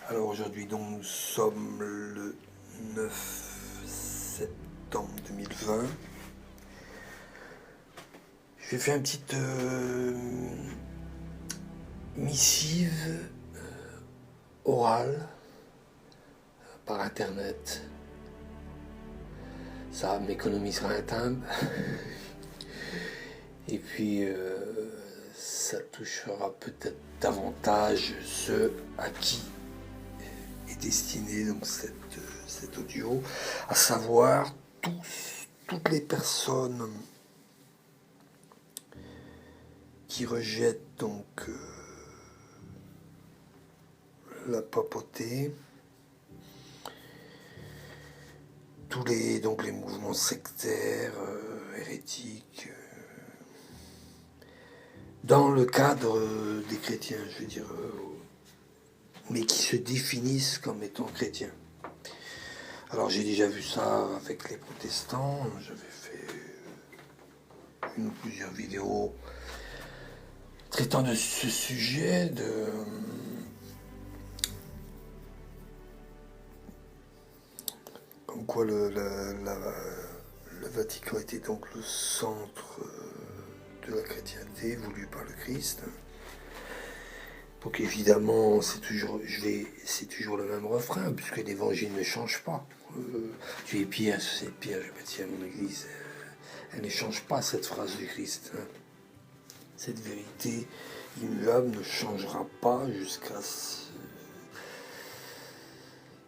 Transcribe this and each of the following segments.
Alors aujourd'hui, donc, nous sommes le 9 septembre 2020. Je vais faire une petite missive orale par internet. Ça m'économisera un timbre. Et puis ça touchera peut-être davantage ceux à qui est destiné donc cet audio, à savoir toutes les personnes qui rejettent donc la papauté, tous les mouvements sectaires, hérétiques, dans le cadre des chrétiens, je veux dire, mais qui se définissent comme étant chrétiens. Alors j'ai déjà vu ça avec les protestants, j'avais fait une ou plusieurs vidéos traitant de ce sujet, comme quoi le Vatican était donc le centre de la chrétienté voulue par le Christ. Donc évidemment, c'est toujours le même refrain, puisque l'évangile ne change pas. Tu es Pierre, sur cette pierre, je bâtis à mon église. Elle ne change pas, cette phrase du Christ. Cette vérité immuable ne changera pas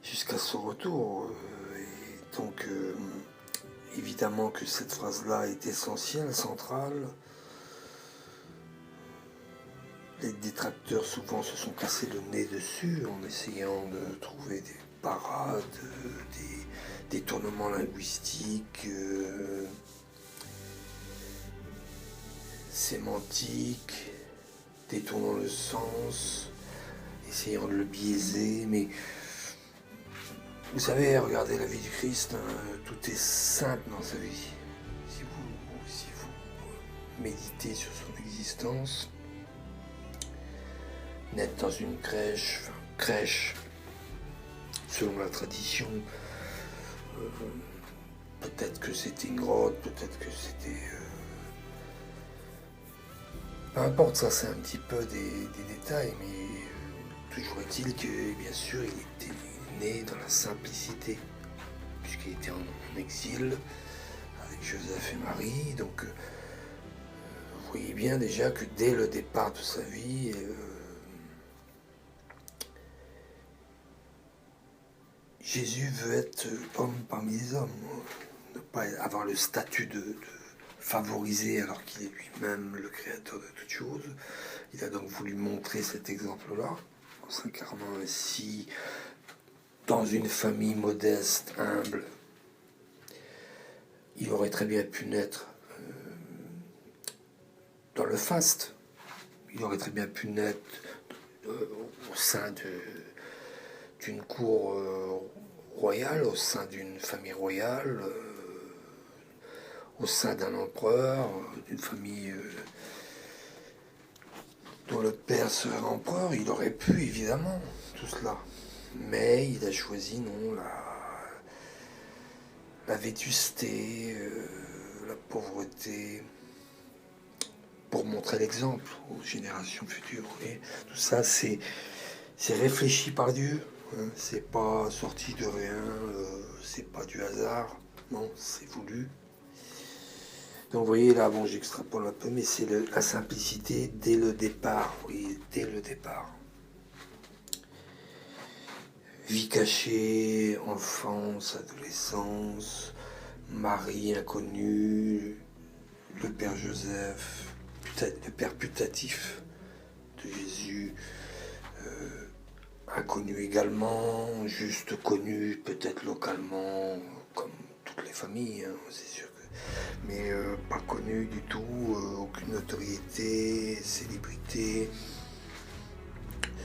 jusqu'à son retour. Et donc, évidemment que cette phrase-là est essentielle, centrale. Les détracteurs souvent se sont cassés le nez dessus en essayant de trouver des parades, des détournements linguistiques, sémantiques, détournant le sens, essayant de le biaiser. Mais vous savez, regardez la vie du Christ, tout est simple dans sa vie. Si vous méditez sur son existence, naître dans une crèche, selon la tradition, peut-être que c'était une grotte, peut-être que c'était... peu importe, ça c'est un petit peu des détails, mais toujours est-il que, bien sûr, il était né dans la simplicité, puisqu'il était en exil avec Joseph et Marie, donc vous voyez bien déjà que dès le départ de sa vie, Jésus veut être homme parmi les hommes, ne pas avoir le statut de favorisé alors qu'il est lui-même le créateur de toutes choses. Il a donc voulu montrer cet exemple-là, en s'incarnant ainsi dans une famille modeste, humble. Il aurait très bien pu naître dans le faste. Il aurait très bien pu naître au sein d'une cour royale, au sein d'une famille royale, au sein d'un empereur, d'une famille dont le père serait empereur. Il aurait pu, évidemment, tout cela. Mais il a choisi, non, la vétusté, la pauvreté, pour montrer l'exemple aux générations futures. Et tout ça, c'est réfléchi par Dieu. C'est pas sorti de rien, c'est pas du hasard, non, c'est voulu. Donc vous voyez là, bon, j'extrapole un peu, mais c'est la simplicité dès le départ, oui, dès le départ. Vie cachée, enfance, adolescence, mari inconnu, le père Joseph, le père putatif de Jésus, inconnu également, juste connu peut-être localement, comme toutes les familles, c'est sûr que, mais pas connu du tout, aucune notoriété, célébrité,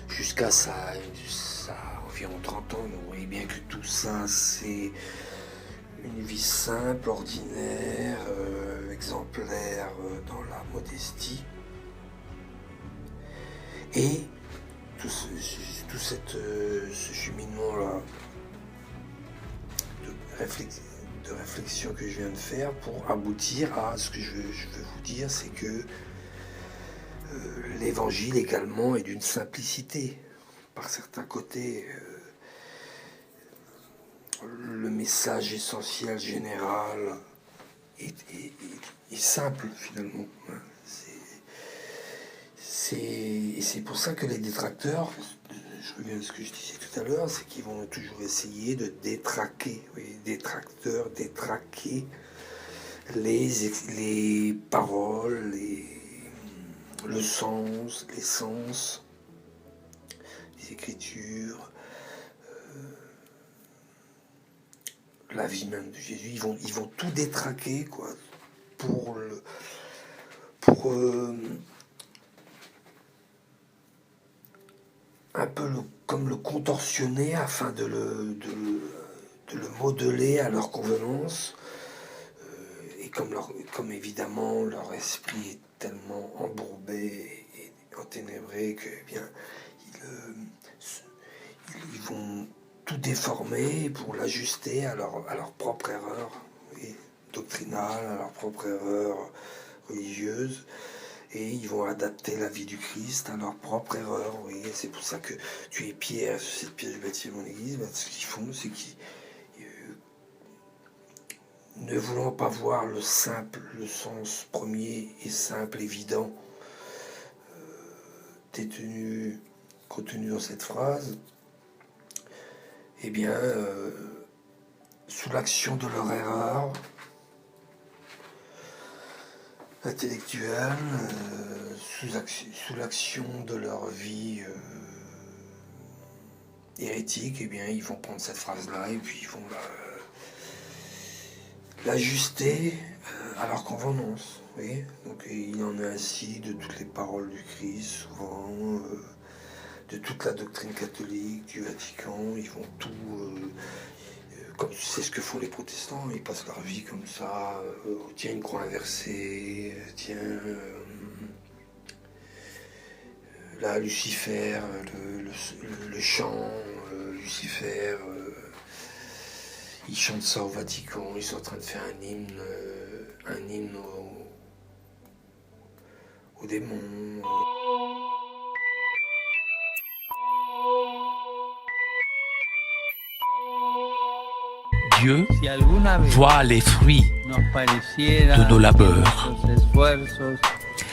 jusqu'à ça environ 30 ans. Vous voyez bien que tout ça, c'est une vie simple, ordinaire, exemplaire dans la modestie. Et tout tout ce cheminement-là de réflexion que je viens de faire pour aboutir à ce que je veux vous dire, c'est que l'évangile également est d'une simplicité. Par certains côtés, le message essentiel, général, est simple finalement. C'est pour ça que les détracteurs, je reviens à ce que je disais tout à l'heure, c'est qu'ils vont toujours essayer de détraquer, oui, détracteurs, détraquer les paroles, le sens, l'essence des Écritures, la vie même de Jésus. Ils vont tout détraquer, quoi, pour un peu comme le contorsionner afin de le modeler à leur convenance. Et comme évidemment leur esprit est tellement embourbé et enténébré que eh bien ils vont tout déformer pour l'ajuster à leur propre erreur doctrinale, à leur propre erreur religieuse. Et ils vont adapter la vie du Christ à leur propre erreur. Oui. C'est pour ça que tu es Pierre, sur cette pierre, je bâtis mon église. Ben, ce qu'ils font, c'est qu'ils, ne voulant pas voir le simple, le sens premier et simple, évident, contenu dans cette phrase, eh bien, sous l'action de leur erreur intellectuelle, sous l'action de leur vie hérétique, eh bien, ils vont prendre cette phrase-là et puis ils vont l'ajuster à leur convenance. Oui. Donc il en est ainsi de toutes les paroles du Christ, souvent, de toute la doctrine catholique, du Vatican. Ils vont tout, comme c'est ce que font les protestants, ils passent leur vie comme ça, tiens une croix inversée, tiens là Lucifer, le chant, Lucifer, ils chantent ça au Vatican, ils sont en train de faire un hymne aux démons. Dieu voit les fruits de nos labeurs.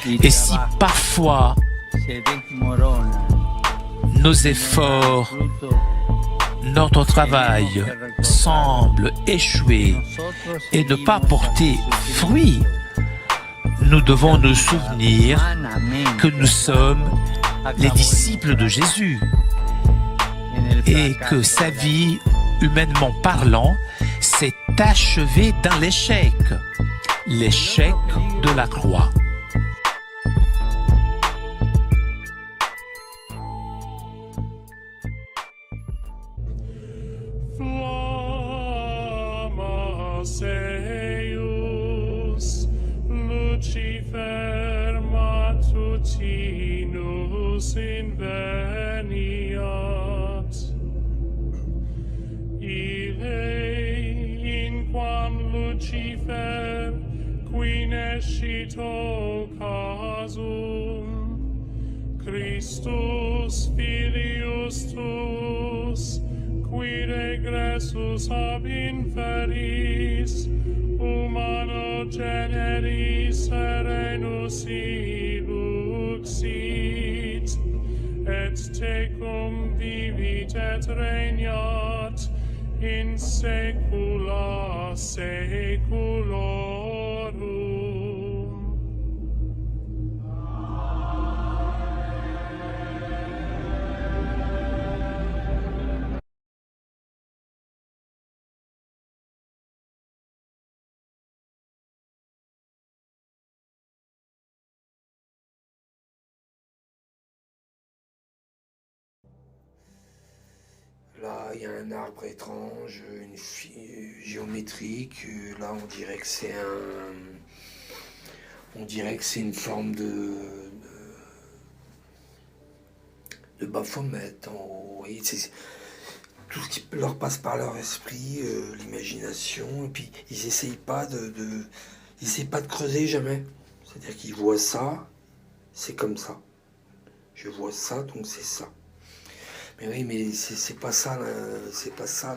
Et si parfois nos efforts, notre travail semble échouer et ne pas porter fruit, nous devons nous souvenir que nous sommes les disciples de Jésus et que sa vie, humainement parlant, s'est achevée dans l'échec de la croix. Eius Lucifer matutinus inveniat, ille inquam Lucifer qui nescito casum Christus filius tuus qui regressus ab inferis humano generis serenus iluxit et tecum vivit et regnat in saecula saeculorum. Là, il y a un arbre étrange, géométrique. Là, on dirait que c'est une forme de Baphomet. Vous voyez, c'est tout ce qui leur passe par leur esprit, l'imagination, et puis ils essayent pas ils essayent pas de creuser jamais. C'est-à-dire qu'ils voient ça, c'est comme ça. Je vois ça, donc c'est ça. Mais oui, mais c'est pas ça, c'est pas ça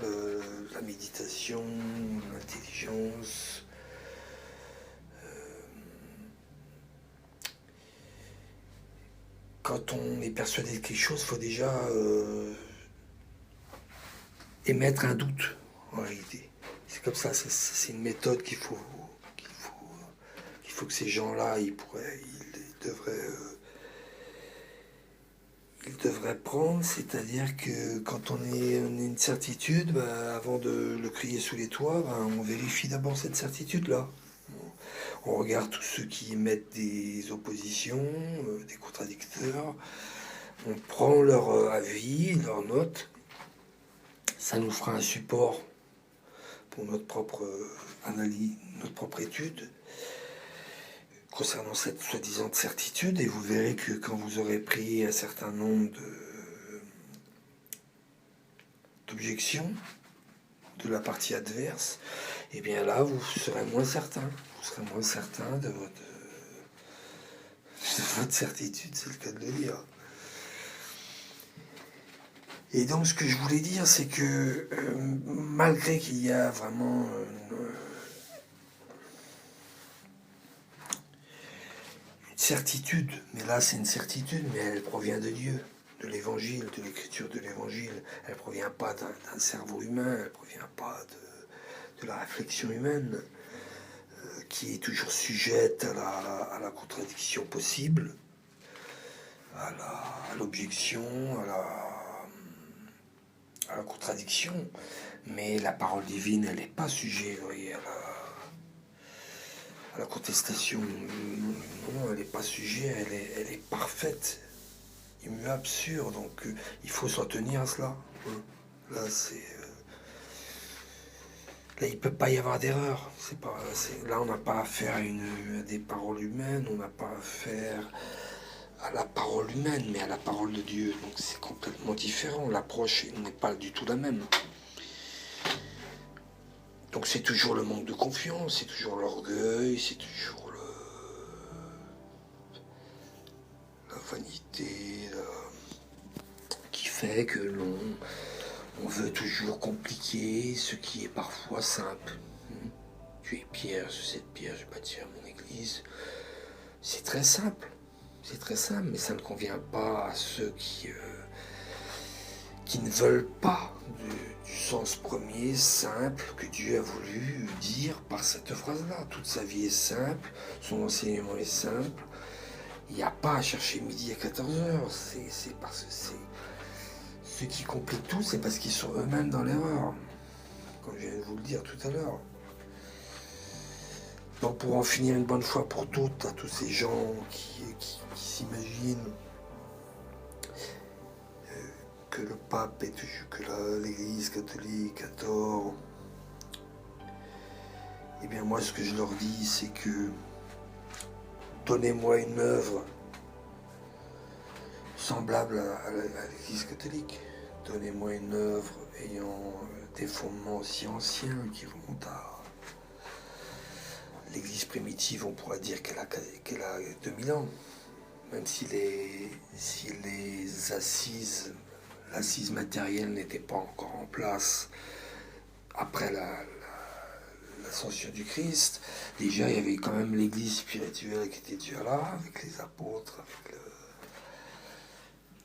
la méditation, l'intelligence. Quand on est persuadé de quelque chose, il faut déjà émettre un doute, en réalité. C'est comme ça, c'est une méthode qu'il faut que ces gens-là, ils devraient prendre, c'est-à-dire que quand on a une certitude, bah, avant de le crier sous les toits, bah, on vérifie d'abord cette certitude-là. On regarde tous ceux qui émettent des oppositions, des contradicteurs, on prend leur avis, leurs notes, ça nous fera un support pour notre propre analyse, notre propre étude concernant cette soi-disant certitude, et vous verrez que quand vous aurez pris un certain nombre d'objections de la partie adverse, et bien là vous serez moins certain. Vous serez moins certain de votre certitude, c'est le cas de le dire. Et donc ce que je voulais dire, c'est que malgré qu'il y a vraiment une certitude, mais là c'est une certitude, mais elle provient de Dieu, de l'évangile, de l'écriture de l'évangile. Elle ne provient pas d'un cerveau humain, elle ne provient pas de la réflexion humaine, qui est toujours sujette à la contradiction possible, à l'objection, à la contradiction. Mais la parole divine, elle n'est pas sujet, vous voyez, à la contestation. Non, elle n'est pas sujet, elle est parfaite, immuable, sûre. Donc il faut s'en tenir à cela. Là, là, il ne peut pas y avoir d'erreur. Là, on n'a pas affaire à des paroles humaines, on n'a pas affaire à la parole humaine, mais à la parole de Dieu. Donc c'est complètement différent. L'approche n'est pas du tout la même. Donc c'est toujours le manque de confiance, c'est toujours l'orgueil, c'est toujours la vanité qui fait que on veut toujours compliquer ce qui est parfois simple. Tu es pierre, sur cette pierre je bâtirai mon église. C'est très simple, mais ça ne convient pas à ceux qui ne veulent pas du sens premier, simple, que Dieu a voulu dire par cette phrase-là. Toute sa vie est simple, son enseignement est simple. Il n'y a pas à chercher midi à 14h. C'est parce que ceux qui compliquent tout, c'est parce qu'ils sont eux-mêmes dans l'erreur, comme je viens de vous le dire tout à l'heure. Donc pour en finir une bonne fois pour toutes, à tous ces gens qui s'imaginent que le pape que l'église catholique a tort, eh bien moi ce que je leur dis, c'est que donnez-moi une œuvre semblable à l'église catholique. Donnez-moi une œuvre ayant des fondements aussi anciens qui remontent à l'église primitive. On pourrait dire qu'elle a 2000 ans, même si l'assise matérielle n'était pas encore en place après l'ascension du Christ. Déjà, il y avait quand même l'église spirituelle qui était déjà là, avec les apôtres,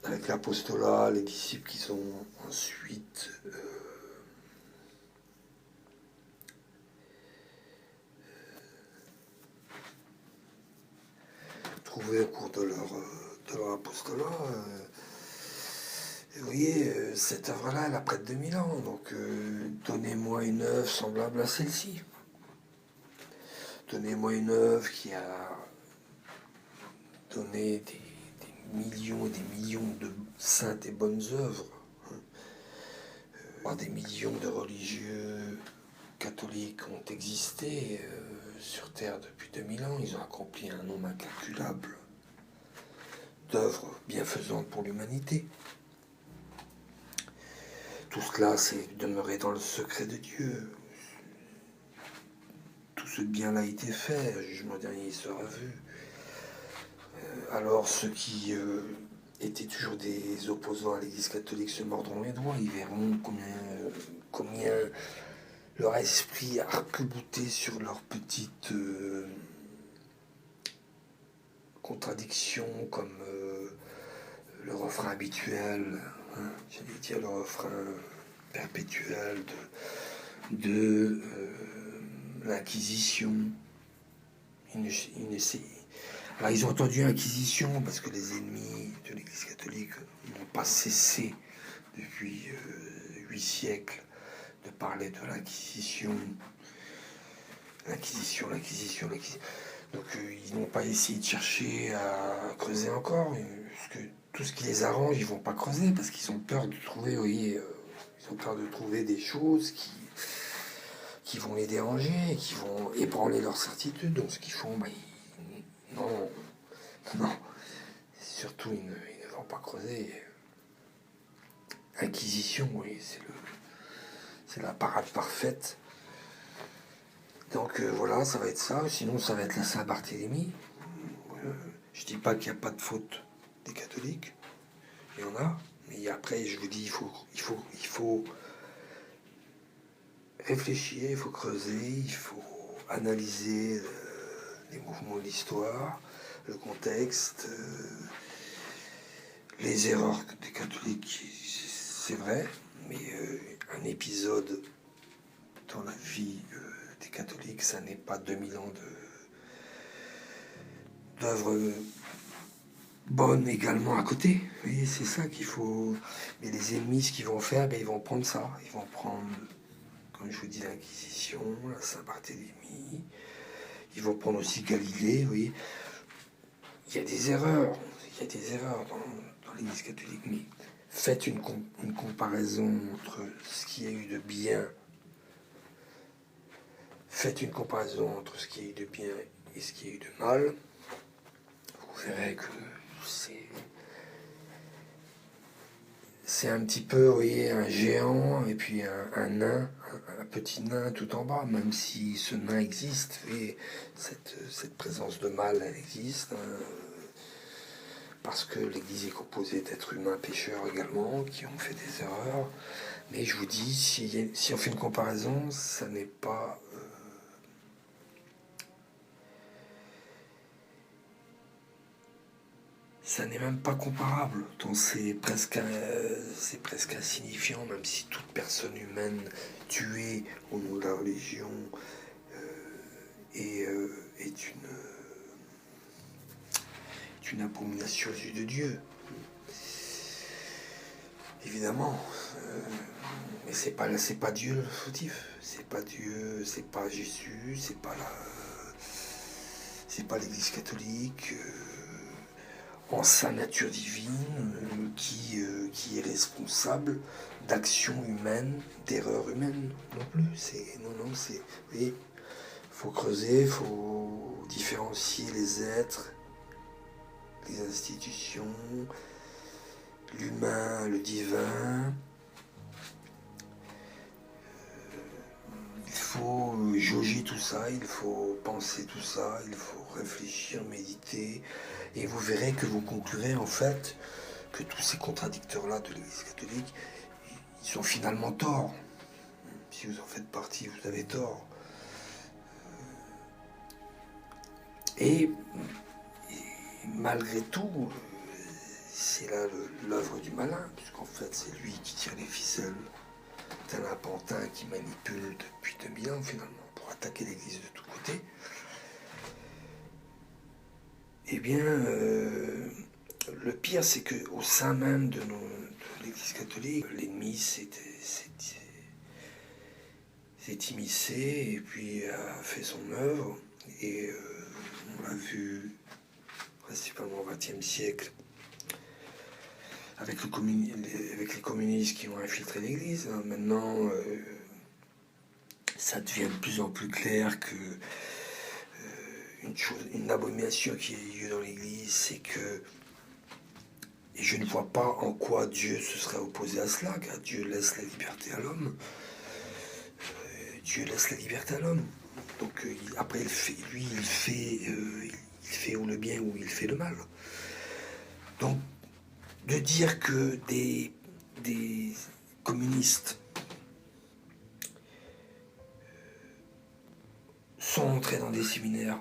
avec l'apostolat, les disciples qui sont ensuite trouvés au cours de leur apostolat. Vous voyez, cette œuvre-là, elle a près de 2000 ans, donc donnez-moi une œuvre semblable à celle-ci. Donnez-moi une œuvre qui a donné des millions et des millions de saintes et bonnes œuvres. Des millions de religieux catholiques ont existé sur Terre depuis 2000 ans. Ils ont accompli un nombre incalculable d'œuvres bienfaisantes pour l'humanité. Tout cela, c'est demeurer dans le secret de Dieu. Tout ce bien-là a été fait, le jugement dernier sera vu. Alors ceux qui étaient toujours des opposants à l'Église catholique se mordront les doigts, ils verront combien leur esprit a arc-bouté sur leurs petites contradictions, comme le refrain habituel, hein, j'allais dire le refrain perpétuel de l'Inquisition. Alors ils ont entendu Inquisition parce que les ennemis de l'Église catholique n'ont pas cessé depuis 8 siècles de parler de l'Inquisition. L'Inquisition. Donc ils n'ont pas essayé de chercher à creuser encore, parce que tout ce qui les arrange, ils vont pas creuser parce qu'ils ont peur de trouver, vous voyez, ils ont peur de trouver des choses qui vont les déranger, qui vont ébranler leur certitude. Donc ce qu'ils font, non, surtout ils ne vont pas creuser. Inquisition, oui, c'est la parade parfaite. Donc voilà, ça va être ça. Sinon, ça va être la Saint-Barthélemy. Je dis pas qu'il n'y a pas de faute des catholiques. Il y en a. Mais après, je vous dis, il faut réfléchir, il faut creuser, il faut analyser les mouvements de l'histoire, le contexte, les erreurs des catholiques, c'est vrai. Mais un épisode dans la vie des catholiques, ça n'est pas 2000 ans d'œuvres bonnes également à côté. Vous voyez, c'est ça qu'il faut. Mais les ennemis, ce qu'ils vont faire, ils vont prendre ça. Ils vont prendre, comme je vous dis, l'Inquisition, la Saint-Barthélemy. Ils vont prendre aussi Galilée, vous voyez. Il y a des erreurs. Dans l'Église catholique. Mais faites une comparaison entre ce qu'il y a eu de bien. Faites une comparaison entre ce qu'il y a eu de bien et ce qu'il y a eu de mal. Vous verrez que c'est un petit peu, vous voyez, un géant et puis un nain, un petit nain tout en bas, même si ce nain existe. Et cette présence de mal, elle existe. Hein, parce que l'Église est composée d'êtres humains pécheurs également, qui ont fait des erreurs. Mais je vous dis, si on fait une comparaison, ça n'est pas... ça n'est même pas comparable. Donc c'est presque insignifiant, même si toute personne humaine tuée au nom de la religion est une abomination aux yeux de Dieu. Évidemment. Mais c'est pas Dieu le fautif. C'est pas Dieu, c'est pas Jésus, c'est pas l'Église catholique. En sa nature divine, qui est responsable d'actions humaines, d'erreurs humaines non plus. Vous voyez, faut creuser, faut différencier les êtres, les institutions, l'humain, le divin. Il faut jauger tout ça, il faut penser tout ça, il faut réfléchir, méditer, et vous verrez que vous conclurez en fait que tous ces contradicteurs-là de l'Église catholique, ils sont finalement torts. Si vous en faites partie, vous avez tort. Et malgré tout, c'est là l'œuvre du malin, puisqu'en fait c'est lui qui tire les ficelles d'un pantin qui manipule depuis 2000 ans finalement pour attaquer l'Église de tous côtés. Eh bien, le pire, c'est qu'au sein même de l'Église catholique, l'ennemi s'est immiscé et puis a fait son œuvre. Et on l'a vu principalement au XXe siècle avec les communistes qui ont infiltré l'Église. Maintenant, ça devient de plus en plus clair que une abomination qui a eu lieu dans l'Église, c'est que Et je ne vois pas en quoi Dieu se serait opposé à cela, car Dieu laisse la liberté à l'homme. Dieu laisse la liberté à l'homme. Donc après, il fait ou le bien ou il fait le mal. Donc, de dire que des communistes sont entrés dans des séminaires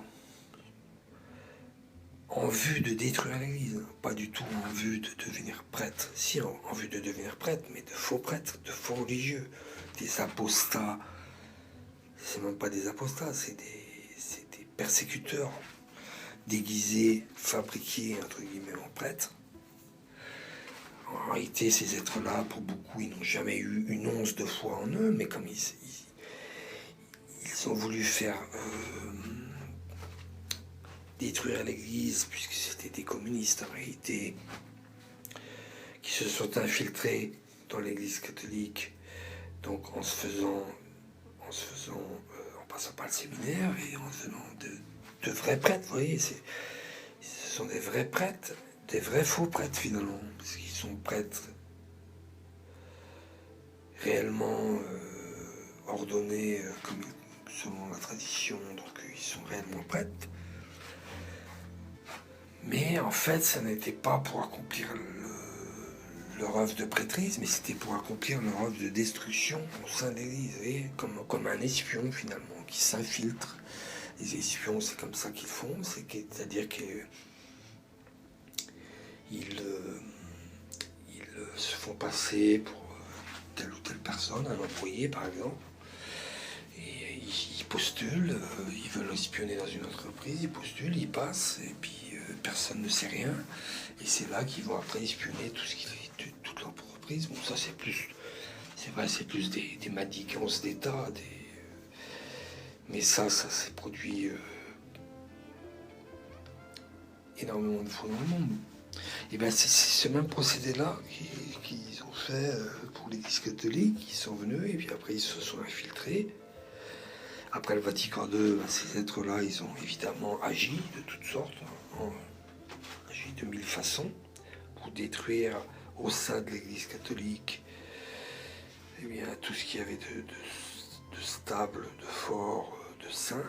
en vue de détruire l'Église, pas du tout en vue de devenir prêtre, si en vue de devenir prêtre, mais de faux prêtres, de faux religieux, des apostats. C'est même pas des apostats, c'est des persécuteurs déguisés, fabriqués entre guillemets en prêtres. En réalité, ces êtres-là, pour beaucoup, ils n'ont jamais eu une once de foi en eux, mais comme ils ont voulu faire détruire l'Église, puisque c'était des communistes en réalité, qui se sont infiltrés dans l'Église catholique, donc en passant par le séminaire et en devenant de vrais prêtres, vous voyez, ce sont des vrais prêtres, des vrais faux prêtres finalement, parce qu'ils sont prêtres réellement ordonnés comme selon la tradition, donc ils sont réellement prêtres. Mais en fait, ça n'était pas pour accomplir leur œuvre de prêtrise, mais c'était pour accomplir leur œuvre de destruction au sein de l'Église, comme un espion finalement, qui s'infiltre. Les espions, c'est comme ça qu'ils font, c'est-à-dire qu'ils se font passer pour telle ou telle personne, un employé par exemple, et ils postulent, ils veulent espionner dans une entreprise, ils postulent, ils passent, et puis personne ne sait rien, et c'est là qu'ils vont après espionner tout ce qui fait toute l'entreprise. Bon, ça c'est plus des madigances d'État, mais ça s'est produit énormément de fois dans le monde. Et bien c'est ce même procédé-là qu'ils ont fait pour l'Église catholique. Ils sont venus et puis après ils se sont infiltrés. Après le Vatican II, ces êtres-là, ils ont évidemment agi de toutes sortes, agi de mille façons pour détruire au sein de l'Église catholique tout ce qu'il y avait de stable, de fort, de saint.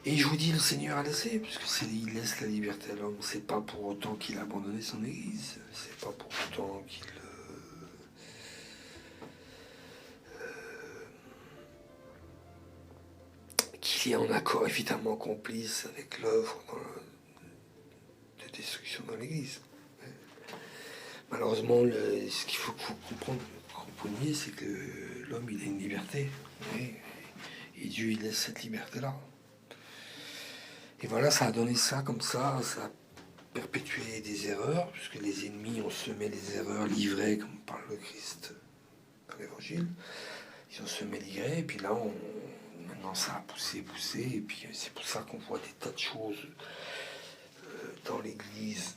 Et je vous dis, le Seigneur a laissé, puisque il laisse la liberté à l'homme. C'est pas pour autant qu'il a abandonné son Église. C'est pas pour autant qu'il est en accord évidemment complice avec l'œuvre de destruction dans l'Église. Malheureusement, ce qu'il faut que vous compreniez, c'est que l'homme, il a une liberté. Et Dieu, il laisse cette liberté-là. Et voilà, ça a donné ça comme ça a perpétué des erreurs, puisque les ennemis ont semé les erreurs livrées, comme parle le Christ dans l'Évangile. Ils ont semé livrées, et puis là, maintenant ça a poussé, et puis c'est pour ça qu'on voit des tas de choses dans l'Église,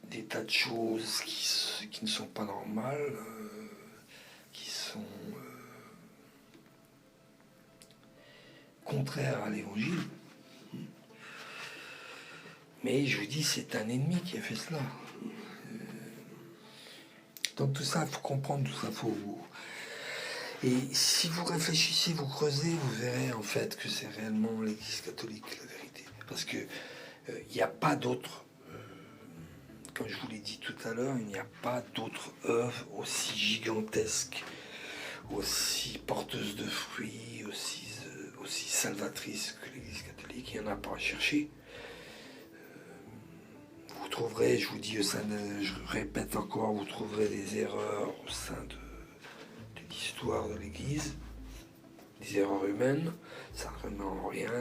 des tas de choses qui ne sont pas normales, qui sont contraires à l'Évangile. Mais je vous dis, c'est un ennemi qui a fait cela. Donc tout ça, il faut comprendre, tout ça, Et si vous réfléchissez, vous creusez, vous verrez en fait que c'est réellement l'Église catholique, la vérité. Parce que il n'y a pas d'autre, comme je vous l'ai dit tout à l'heure, il n'y a pas d'autre œuvre aussi gigantesque, aussi porteuse de fruits, aussi salvatrice que l'Église catholique. Il n'y en a pas à chercher. Vous trouverez, je vous dis, je répète encore, vous trouverez des erreurs au sein de l'histoire de l'Église, des erreurs humaines, ça ne remet en rien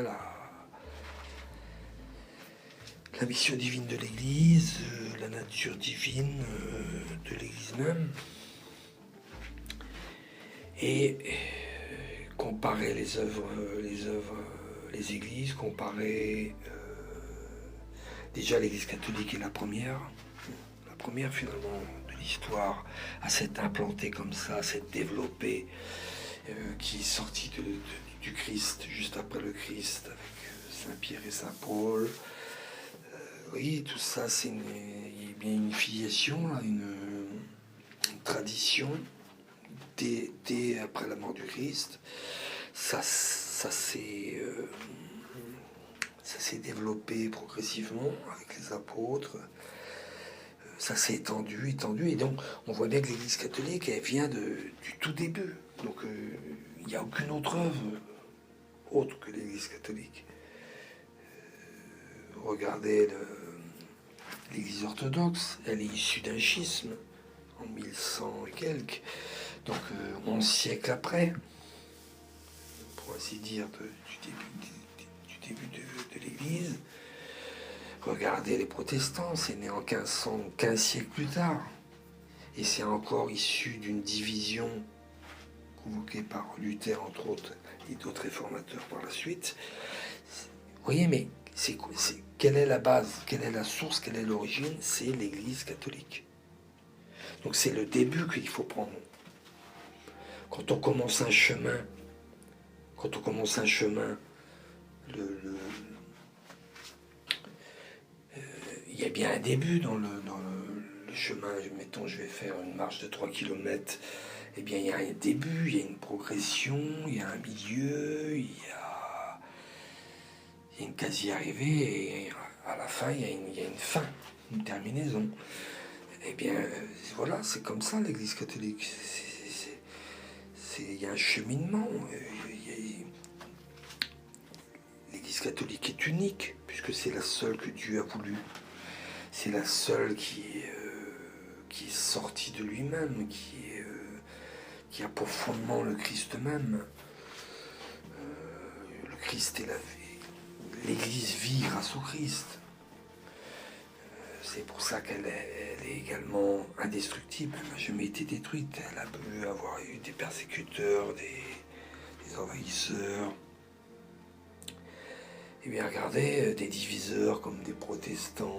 la mission divine de l'Église, la nature divine de l'Église même, et comparer les églises, comparer déjà l'Église catholique est la première finalement de l'histoire à s'être implantée comme ça, à s'être développée, qui est sortie du Christ, juste après le Christ, avec Saint Pierre et Saint Paul, voyez, tout ça, il y a bien une filiation, là, une tradition dès après la mort du Christ. Ça s'est développé progressivement avec les apôtres. Ça s'est étendu, et donc on voit bien que l'Église catholique, elle vient du tout début. Donc il n'y a aucune autre œuvre autre que l'Église catholique. Regardez l'Église orthodoxe, elle est issue d'un schisme en 1100 et quelques, donc 11 siècles après, pour ainsi dire, du début de l'Église. Regardez les protestants, c'est né en 1500, 15 siècles plus tard, et c'est encore issu d'une division convoquée par Luther, entre autres, et d'autres réformateurs par la suite. Vous voyez, mais quelle est la base, quelle est la source, quelle est l'origine? C'est l'Église catholique. Donc c'est le début qu'il faut prendre. Quand on commence un chemin, il y a bien un début dans le chemin. Mettons, je vais faire une marche de 3 km. Eh bien, il y a un début, il y a une progression, il y a un milieu, il y a une quasi-arrivée, et à la fin, il y a une fin, une terminaison. Eh bien, voilà, c'est comme ça l'Église catholique. Il y a un cheminement. L'Église catholique est unique, puisque c'est la seule que Dieu a voulu. C'est la seule qui est sortie de lui-même, qui a pour fondement le Christ même. Le Christ est l'Église vit grâce au Christ. C'est pour ça qu'elle est également indestructible. Elle n'a jamais été détruite. Elle a pu avoir eu des persécuteurs, des envahisseurs. Et bien regardez, des diviseurs comme des protestants,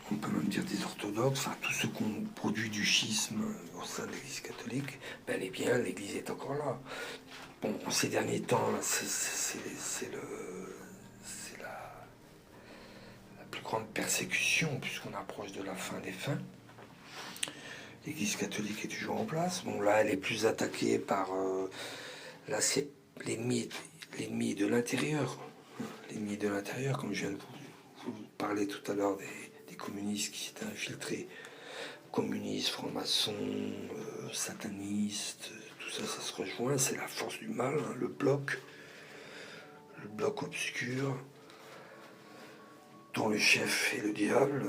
on peut même dire des orthodoxes, enfin tout ce qu'on produit du schisme au sein de l'Église catholique, bel et bien l'Église est encore là. Bon, ces derniers temps, là, c'est la plus grande persécution, puisqu'on approche de la fin des fins. L'Église catholique est toujours en place. Bon, là, elle est plus attaquée par... là, c'est l'ennemi de l'intérieur. L'ennemi de l'intérieur, comme je viens de vous parler tout à l'heure des communistes qui s'étaient infiltrés. Communistes, francs-maçons, satanistes, tout ça, ça se rejoint. C'est la force du mal, hein, le bloc obscur, dont le chef est le diable.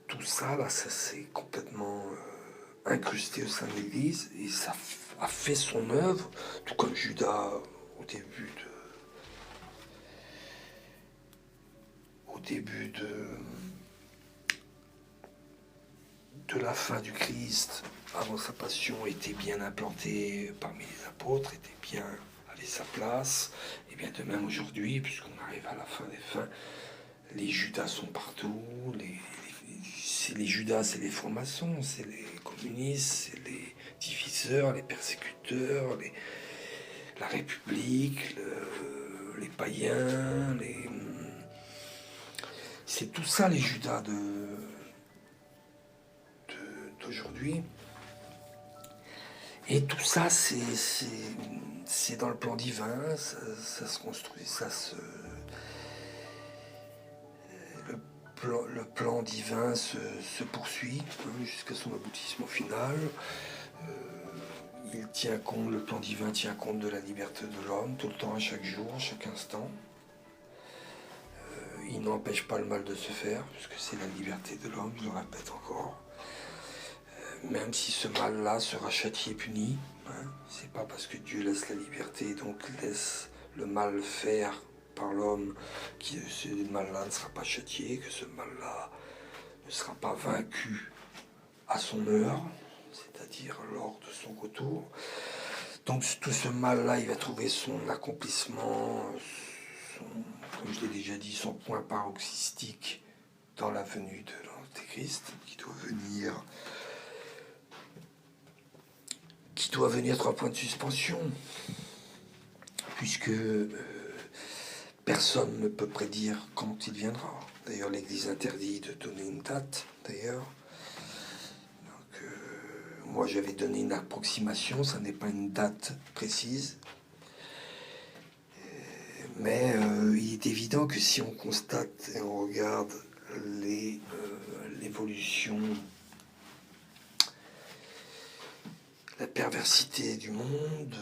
Tout ça, là, ça s'est complètement incrusté au sein de l'Église, et ça a fait son œuvre, tout comme Judas au début de la fin du Christ, avant sa passion, était bien implanté parmi les apôtres, avait sa place. Et bien de même aujourd'hui, puisqu'on arrive à la fin des fins, les Judas sont partout. Les Judas, c'est les francs-maçons, c'est les communistes, c'est les diviseurs, les persécuteurs, la République, les païens, c'est tout ça les Judas d'aujourd'hui. Et tout ça, c'est dans le plan divin, ça se construit, le plan divin se poursuit jusqu'à son aboutissement final. Le plan divin tient compte de la liberté de l'homme, tout le temps, à chaque jour, à chaque instant. Il n'empêche pas le mal de se faire, puisque c'est la liberté de l'homme, je le répète encore. Même si ce mal-là sera châtié et puni, hein, c'est pas parce que Dieu laisse la liberté, donc laisse le mal faire par l'homme, que ce mal-là ne sera pas châtié, que ce mal-là ne sera pas vaincu à son heure, c'est-à-dire lors de son retour. Donc tout ce mal-là, il va trouver son accomplissement, comme je l'ai déjà dit, son point paroxystique dans la venue de l'Antéchrist, qui doit venir 3 points de suspension. puisque personne ne peut prédire quand il viendra. D'ailleurs, l'Église interdit de donner une date, d'ailleurs. Donc, moi, j'avais donné une approximation, ça n'est pas une date précise. Mais il est évident que si on constate et on regarde l'évolution, la perversité du monde,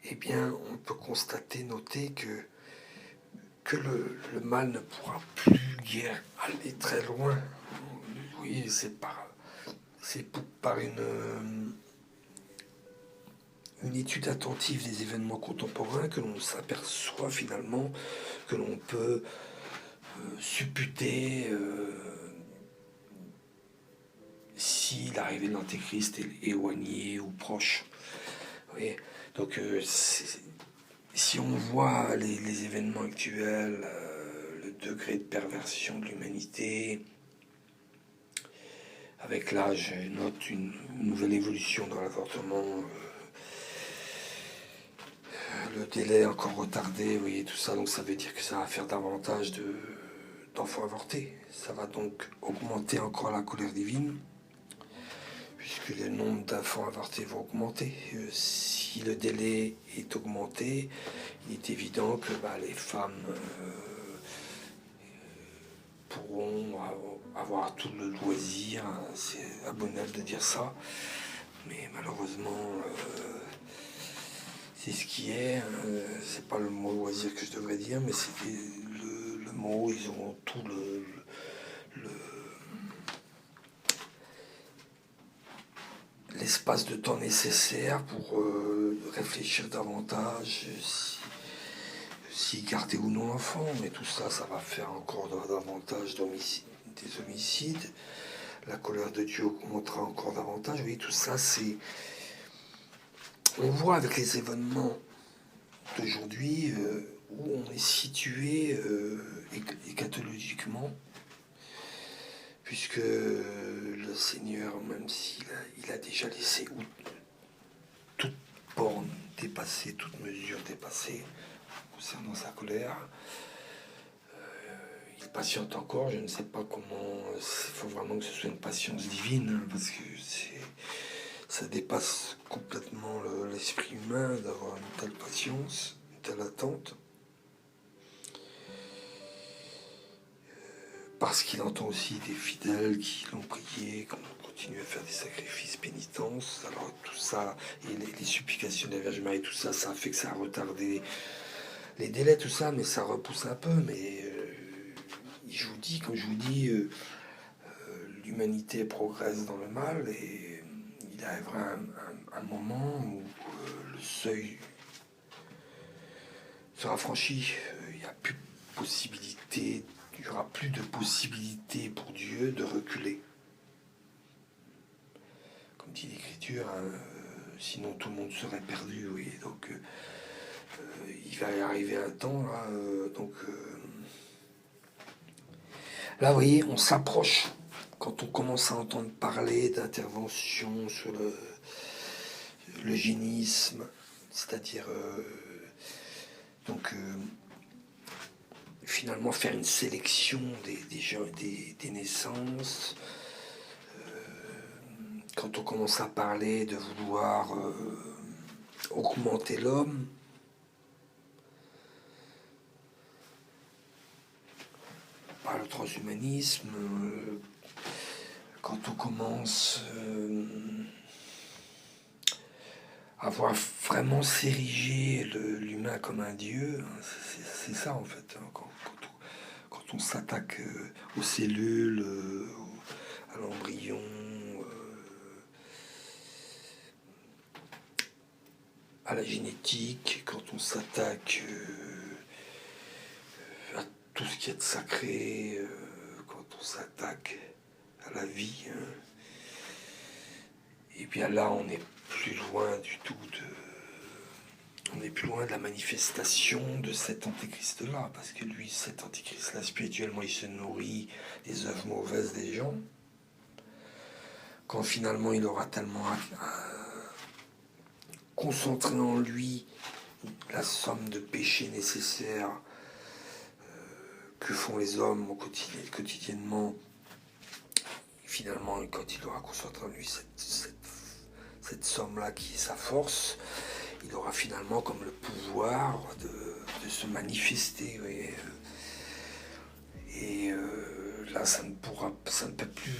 eh bien, on peut constater, noter que le mal ne pourra plus guère aller très loin. Oui, c'est par une étude attentive des événements contemporains que l'on s'aperçoit finalement que l'on peut supputer si l'arrivée de l'Antéchrist est éloignée ou proche. Oui. Donc si on voit les événements actuels, le degré de perversion de l'humanité, avec là je note une nouvelle évolution dans l'avortement, le délai encore retardé, vous voyez, tout ça, donc ça veut dire que ça va faire davantage d'enfants avortés. Ça va donc augmenter encore la colère divine, puisque le nombre d'enfants avortés va augmenter. Si le délai est augmenté, il est évident que les femmes pourront avoir tout le loisir, c'est abominable de dire ça, mais malheureusement, c'est ce qui est, c'est pas le mot loisir que je devrais dire, mais c'est le mot, ils auront tout l'espace de temps nécessaire pour réfléchir davantage si garder ou non l'enfant, mais tout ça, ça va faire encore davantage des homicides. La colère de Dieu augmentera encore davantage. Vous voyez, tout ça, c'est... On voit avec les événements d'aujourd'hui où on est situé eschatologiquement, puisque le Seigneur, même s'il a déjà laissé toute borne dépassée, toute mesure dépassée concernant sa colère, il patiente encore. Je ne sais pas comment. Il faut vraiment que ce soit une patience divine, parce que ça dépasse complètement l'esprit humain d'avoir une telle patience, une telle attente. Parce qu'il entend aussi des fidèles qui l'ont prié, qui ont continué à faire des sacrifices, pénitences. Alors tout ça, et les supplications de la Vierge Marie, tout ça, ça fait que ça a retardé les délais, tout ça, mais ça repousse un peu. Mais je vous dis, comme je vous dis, l'humanité progresse dans le mal et il arrivera un moment où le seuil sera franchi. Il n'y a plus de possibilité. Il n'y aura plus de possibilité pour Dieu de reculer. Comme dit l'Écriture, sinon tout le monde serait perdu. Oui. Donc il va y arriver un temps, là, vous voyez, on s'approche. Quand on commence à entendre parler d'intervention sur l'eugénisme, c'est-à-dire finalement faire une sélection des naissances, quand on commence à parler de vouloir augmenter l'homme, par le transhumanisme, quand on commence à voir vraiment s'ériger l'humain comme un dieu, c'est ça en fait, quand on s'attaque aux cellules, à l'embryon, à la génétique, quand on s'attaque à tout ce qui est de sacré, quand on s'attaque à la vie, et bien là on est plus loin du tout on est plus loin de la manifestation de cet antéchrist-là, parce que lui, cet antéchrist-là, spirituellement, il se nourrit des œuvres mauvaises des gens. Quand finalement il aura tellement concentrer en lui la somme de péchés nécessaires que font les hommes quotidiennement. Et finalement, quand il aura concentré en lui cette somme-là qui est sa force, il aura finalement comme le pouvoir de se manifester. Et là, ça ne peut plus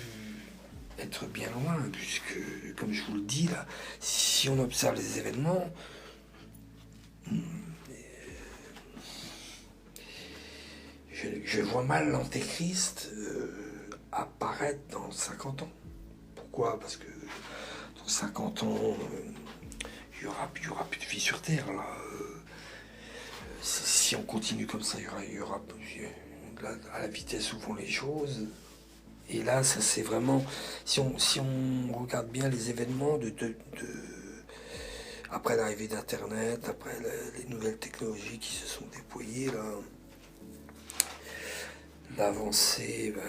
être bien loin, puisque, comme je vous le dis, là, si on observe les événements, je vois mal l'antéchrist apparaître dans 50 ans. Pourquoi? Parce que dans 50 ans, il y aura plus de vie sur Terre. Là. Si on continue comme ça, il y aura à la vitesse où vont les choses. Et là, ça c'est vraiment... Si on regarde bien les événements après l'arrivée d'Internet, après les nouvelles technologies qui se sont déployées, là, l'avancée de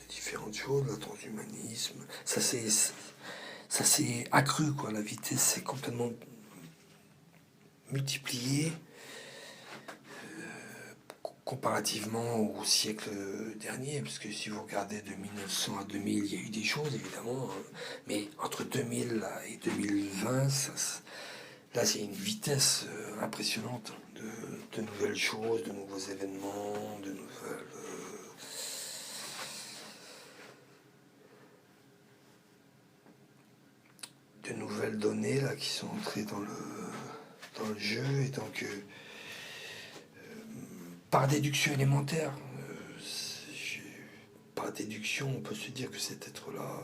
différentes choses, le transhumanisme, ça s'est accru, quoi. La vitesse s'est complètement multipliée comparativement au siècle dernier, parce que si vous regardez de 1900 à 2000, il y a eu des choses évidemment, mais entre 2000 et 2020, là c'est une vitesse impressionnante de nouvelles choses, de nouveaux événements, de nouvelles données là qui sont entrées dans le jeu. Et donc par déduction élémentaire, par déduction, on peut se dire que cet être-là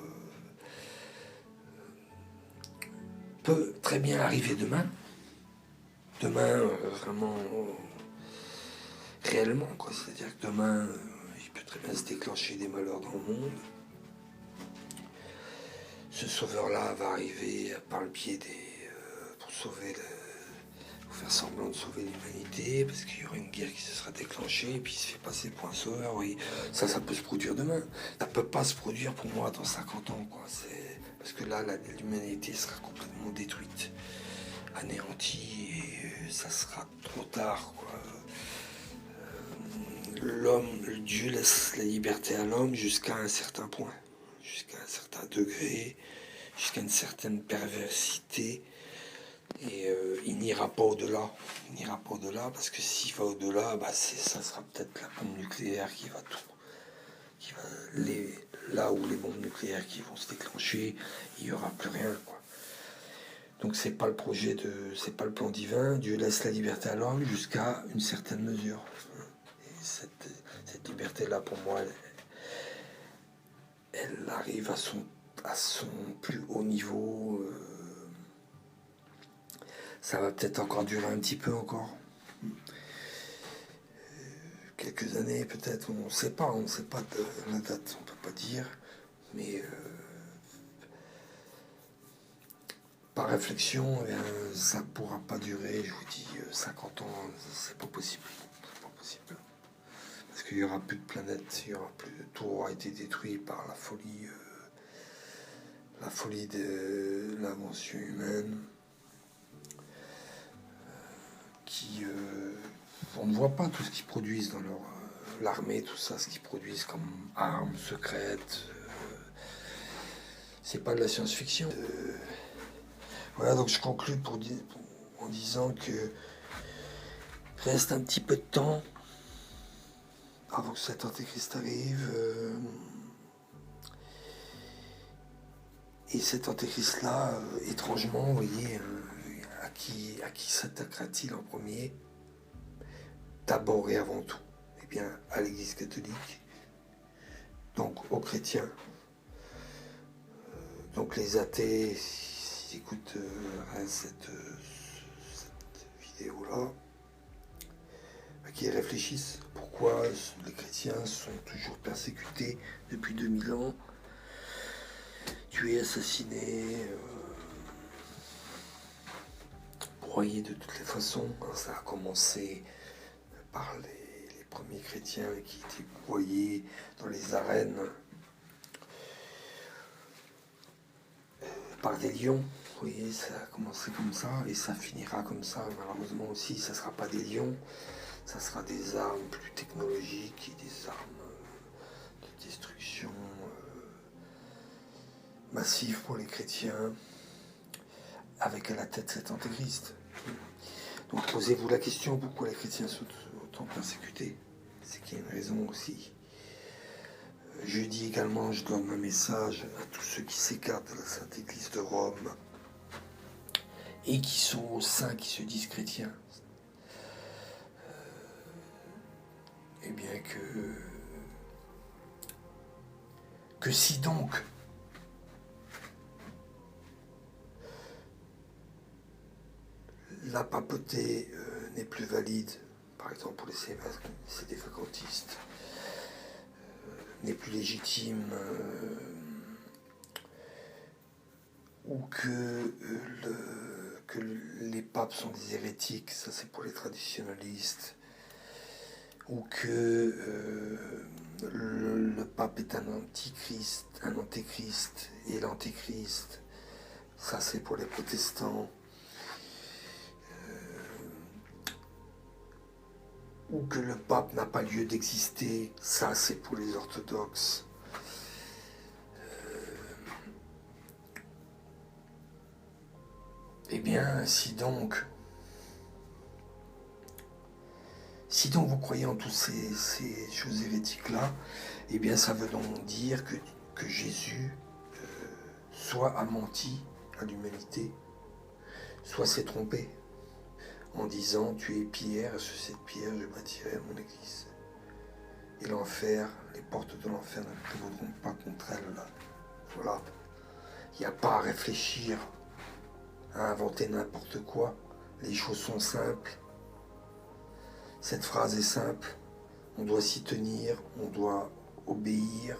peut très bien arriver demain. Demain, vraiment, réellement, quoi. C'est-à-dire que demain, il peut très bien se déclencher des malheurs dans le monde. Ce sauveur-là va arriver par le biais pour faire semblant de sauver l'humanité, parce qu'il y aura une guerre qui se sera déclenchée, et puis il se fait passer pour un sauveur. Oui, ça peut se produire demain. Ça peut pas se produire pour moi dans 50 ans, quoi. Parce que là, l'humanité sera complètement détruite, anéantie, et ça sera trop tard, quoi. Dieu laisse la liberté à l'homme jusqu'à un certain point, jusqu'à un certain degré, jusqu'à une certaine perversité. Et il n'ira pas au-delà. Il n'ira pas au-delà, parce que s'il va au-delà, ça sera peut-être la bombe nucléaire qui va là où les bombes nucléaires qui vont se déclencher, il n'y aura plus rien, quoi. Donc c'est pas le plan divin. Dieu laisse la liberté à l'homme jusqu'à une certaine mesure. Et cette liberté-là, pour moi, elle arrive à son plus haut niveau. Ça va peut-être encore durer un petit peu encore. Quelques années peut-être, on ne sait pas la date, on ne peut pas dire. Mais par réflexion, ça ne pourra pas durer, je vous dis, 50 ans, c'est pas possible. C'est pas possible. Parce qu'il n'y aura plus de planète, tout aura été détruit par la folie de l'invention humaine. On ne voit pas tout ce qu'ils produisent dans l'armée, tout ça, ce qu'ils produisent comme armes secrètes. C'est pas de la science-fiction. Voilà, donc je conclue en disant que reste un petit peu de temps avant que cet antéchrist arrive. Et cet antéchrist-là, étrangement, vous voyez, à qui s'attaquera-t-il en premier? D'abord et avant tout, eh bien, à l'Église catholique, donc aux chrétiens. Donc les athées, s'ils écoutent cette vidéo-là, qu'ils réfléchissent pourquoi les chrétiens sont toujours persécutés depuis 2000 ans, tués, assassinés, broyés de toutes les façons. Ça a commencé par les premiers chrétiens qui étaient broyés dans les arènes par des lions. Vous voyez, ça a commencé comme ça et ça finira comme ça. Malheureusement aussi, ça ne sera pas des lions, ça sera des armes plus technologiques et des armes de destruction massive pour les chrétiens, avec à la tête cet antéchrist. Donc posez-vous la question, pourquoi les chrétiens sont autant persécutés? C'est qu'il y a une raison aussi. Jeudi également, je donne un message à tous ceux qui s'écartent de la Sainte Église de Rome et qui sont au sein, qui se disent chrétiens. Eh bien que si donc la papauté n'est plus valide, par exemple pour les sédévacantistes, n'est plus légitime, ou que les papes sont des hérétiques, ça c'est pour les traditionnalistes, ou que le pape est un antichrist, un antéchrist, et l'antéchrist, ça c'est pour les protestants, ou que le pape n'a pas lieu d'exister, ça c'est pour les orthodoxes. Eh bien, si donc vous croyez en toutes ces choses hérétiques-là, eh bien ça veut donc dire que Jésus soit a menti à l'humanité, soit s'est trompé en disant « Tu es pierre, et sur cette pierre je bâtirai mon église. » Et l'enfer, les portes de l'enfer ne prévaudront pas contre elle. Voilà. Il n'y a pas à réfléchir, à inventer n'importe quoi. Les choses sont simples. Cette phrase est simple. On doit s'y tenir, on doit obéir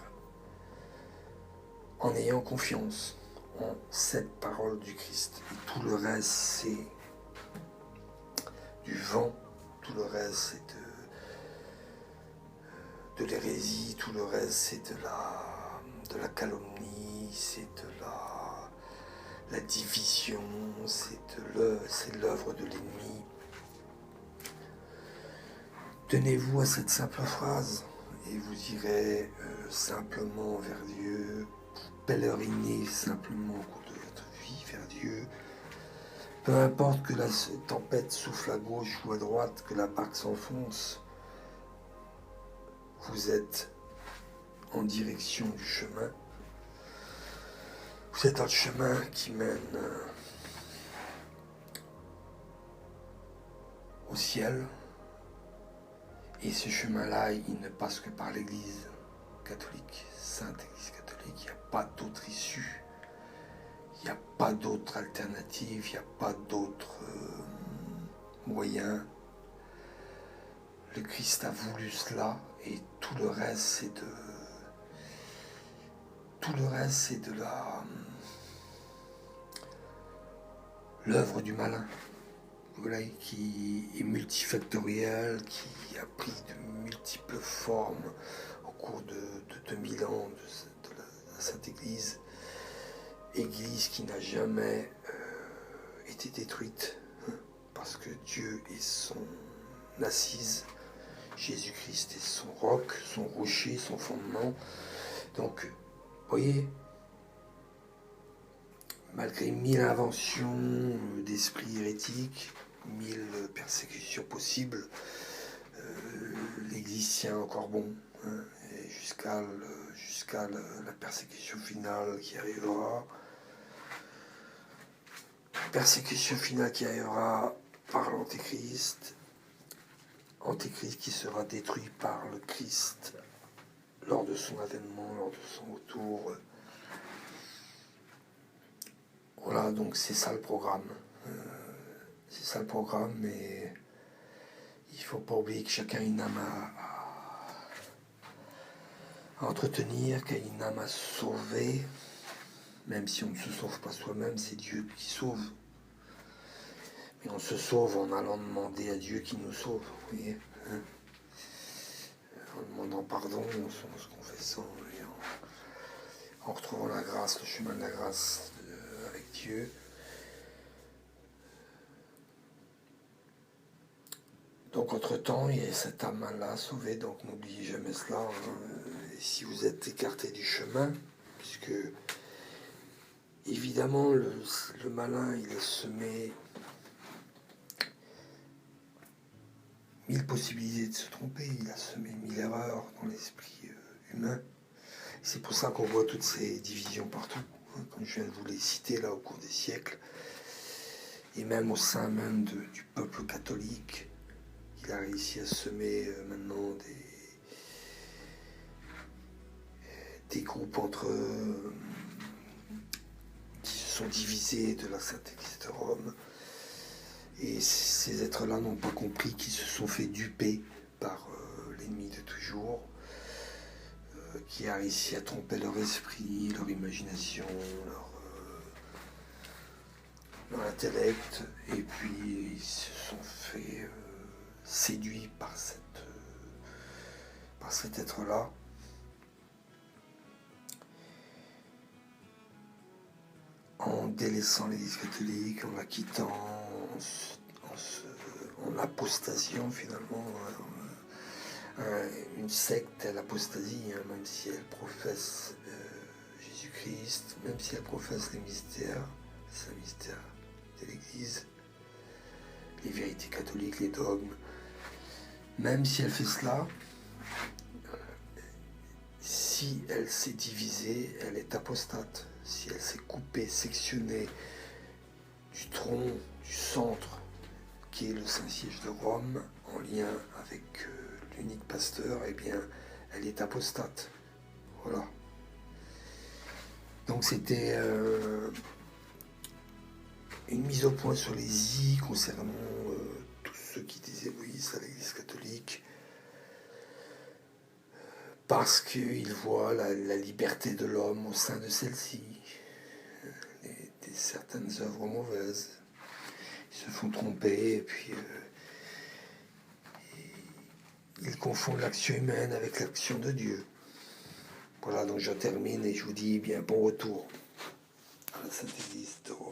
en ayant confiance en cette parole du Christ. Et tout le reste, c'est du vent, tout le reste c'est de l'hérésie, tout le reste c'est de la calomnie, c'est de la division, c'est l'œuvre de l'ennemi. Tenez-vous à cette simple phrase et vous irez simplement vers Dieu, pèlerinez simplement au cours de votre vie vers Dieu. Peu importe que la tempête souffle à gauche ou à droite, que la barque s'enfonce, vous êtes en direction du chemin. Vous êtes dans le chemin qui mène au ciel. Et ce chemin-là, il ne passe que par l'Église catholique, Sainte Église catholique. Il n'y a pas d'autre issue. Il n'y a pas d'autre alternative, il n'y a pas d'autre moyen. Le Christ a voulu cela et tout le reste c'est de l'œuvre du malin, voilà, qui est multifactorielle, qui a pris de multiples formes au cours de 2000 ans de la Sainte Église. Église qui n'a jamais été détruite, parce que Dieu est son assise, Jésus-Christ est son roc, son rocher, son fondement. Donc, vous voyez, malgré 1000 inventions d'esprits hérétiques, 1000 persécutions possibles, l'Église tient encore bon, hein, jusqu'à la persécution finale qui arrivera. Persécution finale qui arrivera par l'Antéchrist, Antéchrist qui sera détruit par le Christ lors de son avènement, lors de son retour. Voilà, donc c'est ça le programme. C'est ça le programme, mais il ne faut pas oublier que chacun a une âme à entretenir, qu'il y a une âme à sauver. Même si on ne se sauve pas soi-même, c'est Dieu qui sauve. Mais on se sauve en allant demander à Dieu qui nous sauve, vous voyez, hein, en demandant pardon, en se confessant, et en retrouvant la grâce, le chemin de la grâce avec Dieu. Donc entre-temps, il y a cette âme-là sauvée, donc n'oubliez jamais cela. Hein. Et si vous êtes écarté du chemin, puisque évidemment le malin, il a semé 1000 possibilités de se tromper, il a semé 1000 erreurs dans l'esprit humain. C'est pour ça qu'on voit toutes ces divisions partout, hein, comme je viens de vous les citer là au cours des siècles, et même au sein même du peuple catholique. Il a réussi à semer maintenant des groupes entre eux qui se sont divisés de la Sainte Église de Rome. Et ces êtres-là n'ont pas compris qu'ils se sont fait duper par l'ennemi de toujours, qui a réussi à tromper leur esprit, leur imagination, leur intellect, et puis ils se sont fait séduits par cet être-là. En délaissant l'Église catholique, en la quittant, en apostasiant finalement. Une secte, elle apostasie, hein, même si elle professe Jésus-Christ, même si elle professe les mystères, de l'Église, les vérités catholiques, les dogmes. Même si elle fait cela, si elle s'est divisée, elle est apostate. Si elle s'est coupée, sectionnée du tronc, du centre, qui est le Saint-Siège de Rome, en lien avec l'unique pasteur, eh bien, elle est apostate. Voilà. Donc c'était une mise au point sur les i concernant tous ceux qui désobéissent à l'Église catholique, parce qu'ils voient la liberté de l'homme au sein de celle-ci, certaines œuvres mauvaises. Ils se font tromper et puis ils confondent l'action humaine avec l'action de Dieu. Voilà, donc je termine et je vous dis bien bon retour à la Sainte Église de Rome.